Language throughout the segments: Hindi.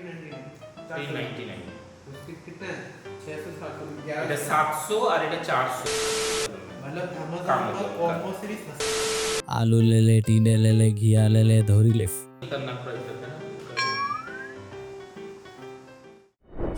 399 उसके कितना 600 700 এটা 700 আর এটা 400 मतलब Amazon पर कॉम्बो सीरीज आलू ले ले, टींडे ले ले, घिया ले ले, धोरी ले। खतरनाक प्राइस है ना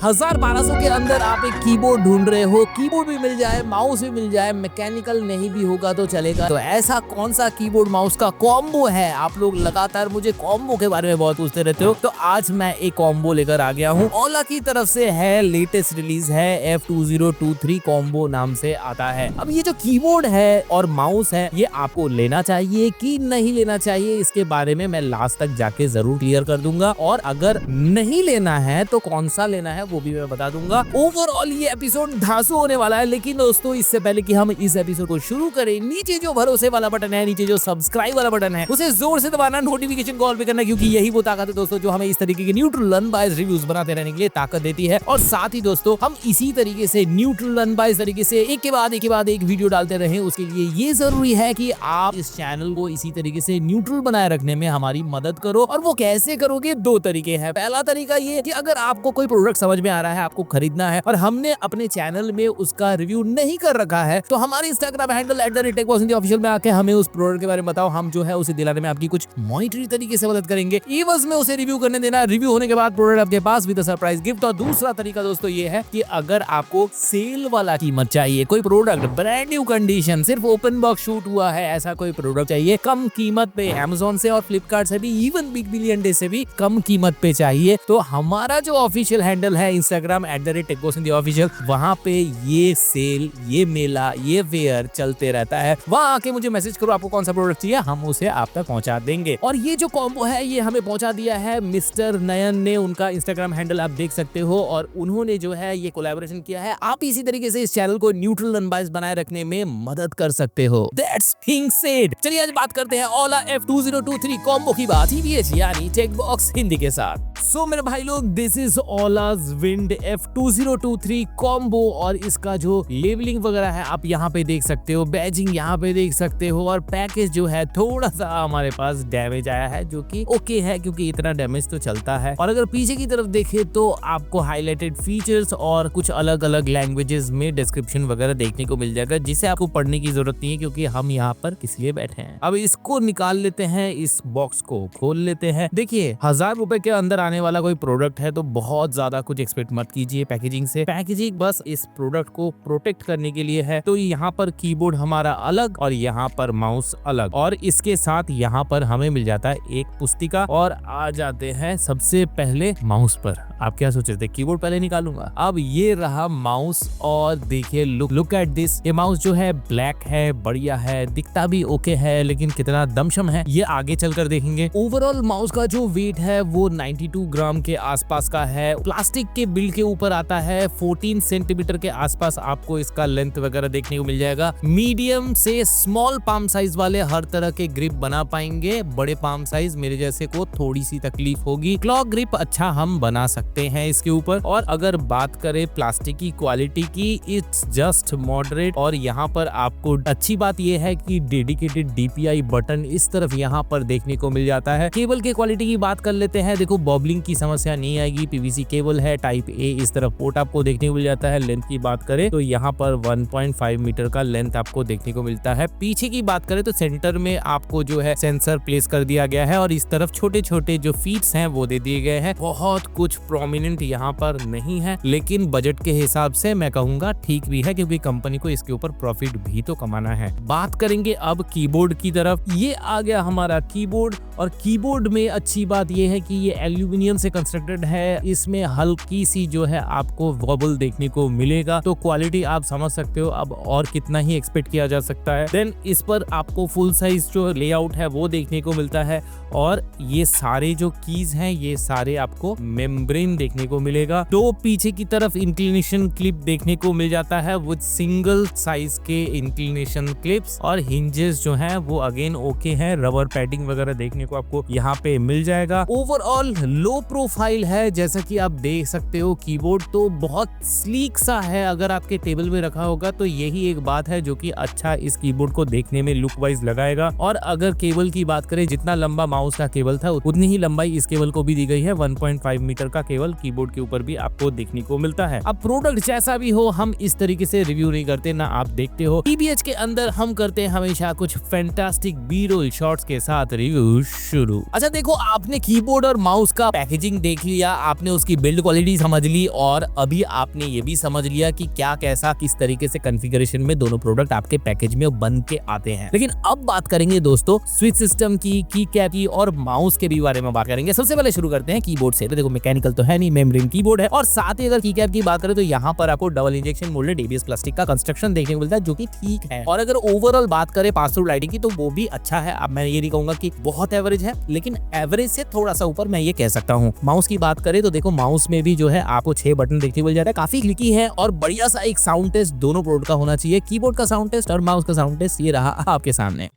1200 के अंदर आप एक कीबोर्ड ढूंढ रहे हो, कीबोर्ड भी मिल जाए, माउस भी मिल जाए, मैकेनिकल नहीं भी होगा तो चलेगा। तो ऐसा कौन सा कीबोर्ड माउस का कॉम्बो है? आप लोग लगातार मुझे कॉम्बो के बारे में बहुत पूछते रहते हो, तो आज मैं एक कॉम्बो लेकर आ गया हूँ। ओला की तरफ से है, लेटेस्ट रिलीज है, F2023 कॉम्बो नाम से आता है। अब ये जो कीबोर्ड है और माउस है, ये आपको लेना चाहिए कि नहीं लेना चाहिए, इसके बारे में मैं लास्ट तक जाके जरूर क्लियर कर दूंगा। और अगर नहीं लेना है तो कौन सा लेना है वो भी मैं बता दूंगा। ओवरऑल ये एपिसोड धांसू होने वाला है, लेकिन दोस्तों इससे पहले कि हम इस एपिसोड को शुरू करें, नीचे जो भरोसे वाला बटन है, नीचे जो सब्सक्राइब वाला बटन है, उसे जोर से दबाना, नोटिफिकेशन कॉल पे करना, क्योंकि यही वो ताकत है दोस्तों जो हमें इस तरीके के न्यूट्रल अनबायस्ड रिव्यूज बनाते रहने के लिए ताकत देती है। और साथ ही दोस्तों हम इसी तरीके से न्यूट्रल अनबायस्ड तरीके से एक के बाद एक वीडियो डालते रहे, उसके लिए ये जरूरी है कि आप इस चैनल को इसी तरीके से न्यूट्रल बनाए रखने में हमारी मदद करो। और वो कैसे करोगे? दो तरीके हैं। पहला तरीका ये कि अगर आपको कोई प्रोडक्ट समझ में आ रहा है, आपको खरीदना है और हमने अपने चैनल में उसका रिव्यू नहीं कर रखा है, तो हमारे इंस्टाग्राम हैंडल @techboxindia में आके हमें उस प्रोडक्ट के बारे में बताओ। हम जो है उसे दिलाने में आपकी कुछ मॉनिटरी तरीके से मदद करेंगे। एवज में उसे रिव्यू करने देना, रिव्यू होने के बाद प्रोडक्ट आपके पास विद सरप्राइज गिफ्ट। और दूसरा तरीका दोस्तों ये है कि अगर आपको सेल वाला कीमत चाहिए, कोई प्रोडक्ट ब्रांड न्यू कंडीशन, सिर्फ ओपन बॉक्स शूट हुआ है, ऐसा कोई प्रोडक्ट चाहिए कम कीमत पे, Amazon से और फ्लिपकार्ट से भी, इवन बिग बिलियन डे से भी कम कीमत पे चाहिए, तो हमारा जो ऑफिशियल हैंडल है इंस्टाग्राम @techboxindia वहां पे ये सेल, ये मेला, ये फेयर चलते रहता है। वहां आके मुझे मैसेज करो आपको कौन सा प्रोडक्ट चाहिए, हम उसे आप तक पहुंचा देंगे। और ये जो कॉम्बो है ये हमें पहुंचा दिया है मिस्टर नयन ने, उनका इंस्टाग्राम हैंडल आप देख सकते हो, और उन्होंने जो है ये कोलैबोरेशन किया है। आप इसी तरीके से इस चैनल को न्यूट्रल अनबायस्ड बनाए रखने में मदद कर सकते हो। दैट्स बीइंग सेड, चलिए आज बात करते हैं ओला F2023 कॉम्बो की बात, TVH यानी टेकबॉक्स हिंदी के साथ। सो मेरे भाई लोग, दिस इज ओलाज विंड F2023 कॉम्बो, और इसका जो लेबलिंग वगैरह है आप यहाँ पे देख सकते हो, बैजिंग यहाँ पे देख सकते हो, और पैकेज जो है थोड़ा सा हमारे पास डैमेज आया है, जो कि ओके है क्योंकि इतना डैमेज तो चलता है। और अगर पीछे की तरफ देखें तो आपको हाईलाइटेड फीचर्स और कुछ अलग अलग लैंग्वेजेस में डिस्क्रिप्शन वगैरह देखने को मिल जाएगा, जिसे आपको पढ़ने की जरूरत नहीं है क्योंकि हम यहाँ पर किस लिए बैठे हैं। अब इसको निकाल लेते हैं, इस बॉक्स को खोल लेते हैं। देखिए 1000 रुपए के अंदर आने वाला कोई प्रोडक्ट है तो बहुत ज्यादा कुछ एक्सपेक्ट मत कीजिए पैकेजिंग से। पैकेजिंग बस इस प्रोडक्ट को प्रोटेक्ट करने के लिए है। तो यहाँ पर कीबोर्ड हमारा अलग और यहाँ पर माउस अलग, और इसके साथ यहाँ पर हमें मिल जाता है एक पुस्तिका। और आ जाते हैं सबसे पहले माउस पर। आप क्या सोच रहे थे कीबोर्ड पहले निकालूंगा? अब ये रहा माउस, और देखिए लुक एट दिस। ये माउस जो है ब्लैक है, बढ़िया है, दिखता भी ओके है, लेकिन कितना दमशम है ये आगे चलकर देखेंगे। ओवरऑल माउस का जो वेट है वो 92 ग्राम के आसपास का है। प्लास्टिक के बिल्ड के ऊपर आता है, 14 सेंटीमीटर के आसपास आपको इसका लेंथ वगैरह देखने को मिल जाएगा। मीडियम से स्मॉल पाम साइज वाले हर तरह के ग्रिप बना पाएंगे, बड़े पाम साइज मेरे जैसे को थोड़ी सी तकलीफ होगी। क्लॉ ग्रिप अच्छा हम बना सकते हैं इसके ऊपर। और अगर बात करें प्लास्टिक की क्वालिटी की, इट्स जस्ट मॉडरेट। और यहाँ पर आपको अच्छी बात यह है कि डेडिकेटेड DPI बटन इस तरफ यहाँ पर देखने को मिल जाता है। केबल के क्वालिटी की बात कर लेते हैं, देखो बॉबलिंग की समस्या नहीं आएगी, PVC केबल है, टाइप A इस तरफ पोर्ट आपको देखने को मिल जाता है। लेंथ की बात करें तो यहाँ पर 1.5 मीटर का लेंथ आपको देखने को मिलता है। पीछे की बात करें तो सेंटर में आपको जो है सेंसर प्लेस कर दिया गया है, और इस तरफ छोटे छोटे जो फीट्स हैं वो दे दिए गए हैं। बहुत कुछ प्रोमिनेंट यहाँ पर नहीं है, लेकिन बजट के हिसाब से मैं कहूंगा ठीक भी है, क्योंकि कंपनी को इसके ऊपर प्रॉफिट भी तो कमाना है। बात करेंगे अब कीबोर्ड की तरफ। ये आ गया हमारा कीबोर्ड, और कीबोर्ड में अच्छी बात यह है कि ये एल्यूमिनियम से कंस्ट्रक्टेड है। इसमें हल्की सी जो है आपको वॉबल देखने को मिलेगा, तो क्वालिटी आप समझ सकते हो अब और कितना ही एक्सपेक्ट किया जा सकता है। देन इस पर आपको फुल साइज जो लेआउट है वो देखने को मिलता है, और ये सारे जो कीज हैं ये सारे आपको मेम्ब्रेन देखने को मिलेगा। तो पीछे की तरफ इंक्लिनेशन क्लिप देखने को मिल जाता है विद सिंगल साइज के इंक्लिनेशन क्लिप्स, और हिंजेस जो हैं वो अगेन ओके हैं। रबर पैडिंग वगैरह देखने को आपको यहाँ पे मिल जाएगा। ओवरऑल लो प्रोफाइल है, जैसा कि आप देख सकते हो। कीबोर्ड तो बहुत स्लीक सा है, अगर आपके टेबल में रखा होगा तो यही एक बात है जो कि अच्छा इस कीबोर्ड को देखने में लुक वाइज लगाएगा। और अगर केबल की बात करें, जितना लंबा माउस का केबल था उतनी ही लंबाई इस केबल को भी दी गई है। 1.5 मीटर का केवल कीबोर्ड के ऊपर भी आपको देखने को मिलता है। अब प्रोडक्ट जैसा भी हो, हम इस तरीके से रिव्यू नहीं करते, ना आप देखते हो। TBH के अंदर हम करते हैं हमेशा कुछ फैंटास्टिक बी-रोल शॉट्स के साथ रिव्यू शुरू। अच्छा देखो, आपने कीबोर्ड और माउस का पैकेजिंग देख लिया, आपने उसकी बिल्ड क्वालिटी समझ ली और अभी आपने ये भी समझ लिया कि क्या कैसा किस तरीके से कॉन्फ़िगरेशन में दोनों प्रोडक्ट आपके पैकेज में बन के आते हैं। लेकिन अब बात करेंगे दोस्तों स्विच सिस्टम की कैप की और माउस के भी बारे में बात करेंगे। सबसे पहले शुरू करते हैं कीबोर्ड से। तो देखो, मैकेनिकल तो है नहीं, मेम्ब्रेन कीबोर्ड है और साथ ही अगर की कैप की बात करें तो यहाँ पर आपको double injection moulded ABS plastic का कंस्ट्रक्शन देखने को मिलता है, जो कि ठीक है। और अगर ओवरऑल बात करें पास थ्रू लाइटिंग की तो वो भी अच्छा है। अब मैं ये नहीं कहूंगा कि बहुत एवरेज है, लेकिन एवरेज से थोड़ा सा ऊपर मैं ये कह सकता हूँ। माउस की बात करें तो देखो, माउस में भी जो है आपको 6 बटन देखने को मिल जाता है, काफी क्लिकी है और बढ़िया सा एक साउंड टेस्ट दोनों प्रोडक्ट का होना चाहिए। कीबोर्ड का साउंड टेस्ट और माउस का साउंड टेस्ट ये रहा आपके सामने।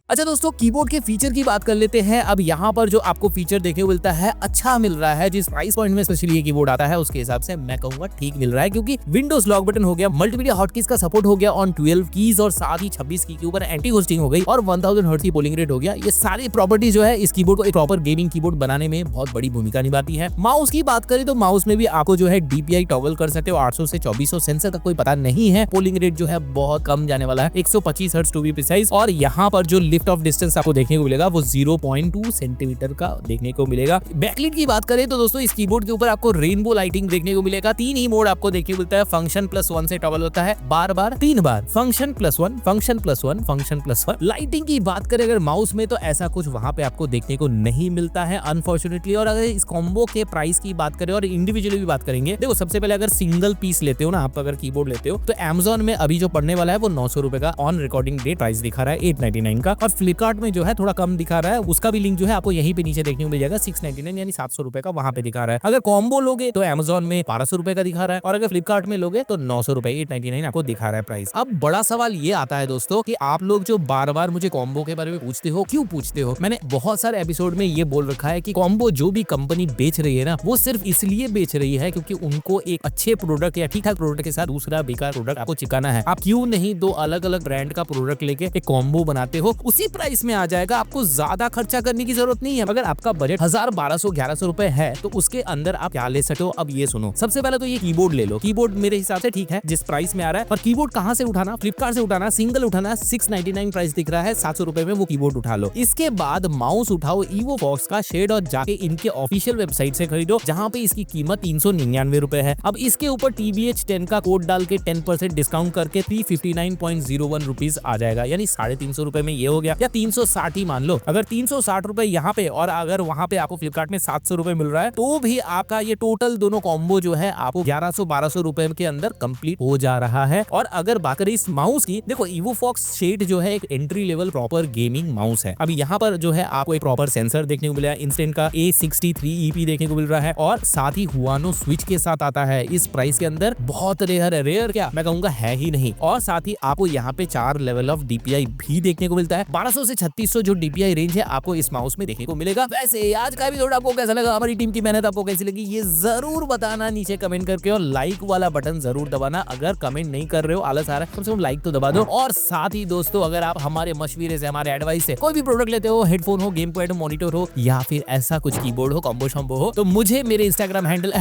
अच्छा दोस्तों, कीबोर्ड के फीचर की बात कर लेते हैं। अब यहाँ पर जो आपको फीचर देखने को मिलता है अच्छा मिल रहा है। जिस प्राइस पॉइंट में स्पेशली ये कीबोर्ड आता है उसके हिसाब से मैं कहूंगा ठीक मिल रहा है, क्योंकि विंडोज लॉक बटन हो गया, मल्टीमीडिया हॉटकीज का सपोर्ट हो गया ऑन 12 कीज और साथ ही 26 की के ऊपर एंटी होस्टिंग हो गई और 1000 हर्ट्ज की पोलिंग रेट हो गया। ये सारी प्रॉपर्टी जो है इस कीबोर्ड को एक प्रॉपर गेमिंग कीबोर्ड बनाने में बहुत बड़ी भूमिका निभाती है। माउस की बात करें तो माउस में भी आपको जो है DPI टॉगल कर सकते हो। 800 से 2400 सेंसर का कोई पता नहीं है। पोलिंग रेट जो है बहुत कम जाने वाला है, 125 हर्ट्ज टू बी प्रिसाइज। और यहाँ पर जो लिफ्ट ऑफ डिस्टेंस आपको देखने को मिलेगा वो 0.2 सेंटीमीटर का देखने को मिलेगा। बैकलाइट की बात करें तो दोस्तों इस कीबोर्ड के ऊपर आपको रेनबो लाइटिंग देखने को मिलेगा। 3 ही मोड आपको देखने को मिलता है। फंक्शन +1 से टॉगल होता है बार 3 बार। Function +1, function +1, function +1। लाइटिंग की बात करें अगर माउस में तो ऐसा कुछ वहां पे आपको देखने को नहीं मिलता है अनफॉर्चुनेटली। और अगर इस कॉम्बो के प्राइस की बात करें और इंडिविजुअली भी बात करेंगे, देखो सबसे पहले अगर सिंगल पीस लेते हो ना आप, अगर कीबोर्ड लेते हो तो Amazon में अभी जो पड़ने वाला है वो 900 रुपए का ऑन रिकॉर्डिंग डेट प्राइस दिखा रहा है 899 का। और फ्लिपकार्ट में जो है थोड़ा कम दिखा रहा है, उसका भी लिंक जो है आपको यहीं पे नीचे देखने को मिल जाएगा। 699 यानी 700 रुपए का वहां पे दिखा रहा है। अगर कॉम्बो लोगे तो Amazon में 1200 रुपए का दिखा रहा है और अगर फ्लिपकार्ट में लोगे तो 900 रुपए 899 आपको दिखा रहा है प्राइस। अब बड़ा सवाल ये आता है दोस्तों कि आप लोग जो बार बार मुझे कॉम्बो के बारे में पूछते हो, क्यों पूछते हो? मैंने बहुत सारे एपिसोड में ये बोल रखा है कि कॉम्बो जो भी कंपनी बेच रही है ना, वो सिर्फ इसलिए बेच रही है क्योंकि उनको एक अच्छे प्रोडक्ट या ठीक ठाक प्रोडक्ट के साथ दूसरा बेकार प्रोडक्ट आपको चिकाना है। आप क्यों नहीं 2 अलग अलग ब्रांड का प्रोडक्ट लेके एक कॉम्बो बनाते हो, उसी प्राइस में आ जाएगा, आपको ज्यादा खर्चा करने की जरूरत नहीं है। अगर आपका बजट 1000, 1200, 1100 रुपए है तो उसके अंदर आप क्या ले सकते हो। अब ये सुनो, सबसे पहले तो ये कीबोर्ड ले लो। कीबोर्ड मेरे हिसाब से ठीक है जिस प्राइस में आ रहा है, पर कीबोर्ड कहां से उठाना? फ्लिपकार्ट से उठाना, सिंगल उठाना। 699 प्राइस दिख रहा है, 700 रुपए में वो कीबोर्ड उठा लो। इसके बाद माउस उठाओ EvoFox का शेड और जाके इनके ऑफिशियल वेबसाइट से खरीदो, जहां पे इसकी कीमत 399 रुपए है। अब इसके ऊपर TBH 10 का कोड डाल के 10% डिस्काउंट करके 359.01 रुपीज आ जाएगा, यानी 350 रुपए में ये हो गया, या 360 ही मान लो। अगर 360 रुपए यहाँ पे और अगर वहां पे आपको फ्लिपकार्ट में 700 रुपए मिल रहा है तो भी आपका ये टोटल दोनों कॉम्बो जो है आपको 1100-1200 रुपए के अंदर कंप्लीट हो जा रहा है। और अगर बात करें इस माउस की, देखो EvoFox शेड जो है एक entry level proper gaming mouse है। अब यहाँ पर जो है आपको एक प्रॉपर सेंसर देखने को मिला है, इंस्टेंट का A63EP देखने को मिल रहा है और साथ ही हुआनो स्विच के साथ आता है। इस प्राइस के अंदर बहुत रेयर क्या मैं कहूंगा है ही नहीं। और साथ ही आपको यहाँ पे 4 लेवल ऑफ DPI भी देखने को मिलता है। 1200 से 3600 जो DPI रेंज है आपको इस माउस में देखने को मिलेगा। वैसे आज का एपिसोड आपको कैसा लगा, हमारी टीम की मेहनत आपको कैसी लगी, ये जरूर बताना नीचे कमेंट करके, और लाइक वाला बटन जरूर दबाना। अगर कमेंट नहीं कर रहे हो, आलस आ रहा है, कम से कम लाइक तो दबा दो। और साथ ही दोस्तों अगर आप हमारे मशवरे से, हमारे एडवाइस से कोई भी प्रोडक्ट लेते हो, हेडफोन हो, गेम पैड, मॉनिटर हो या फिर ऐसा कुछ कीबोर्ड हो, कॉम्बो शॉम्बो हो, तो मुझे मेरे इंस्टाग्राम हैंडल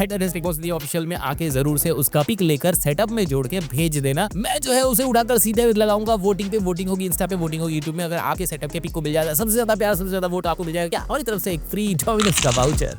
@ऑफिशियल में आके जरूर से उसका पिक लेकर सेटअप में जोड़ के भेज देना। मैं जो है उसे उठाकर सीधे लगाऊंगा। वोटिंग पे वोटिंग होगी, इंस्टा पे वोटिंग होगी, यूट्यूब में। अगर आपके सेटअप के पिक को मिल जाएगा, सबसे ज्यादा प्यार, सबसे ज्यादा वोट आपको मिल जाएगा क्या, हमारी तरफ से एक फ्री डोमिनोज का वाउचर।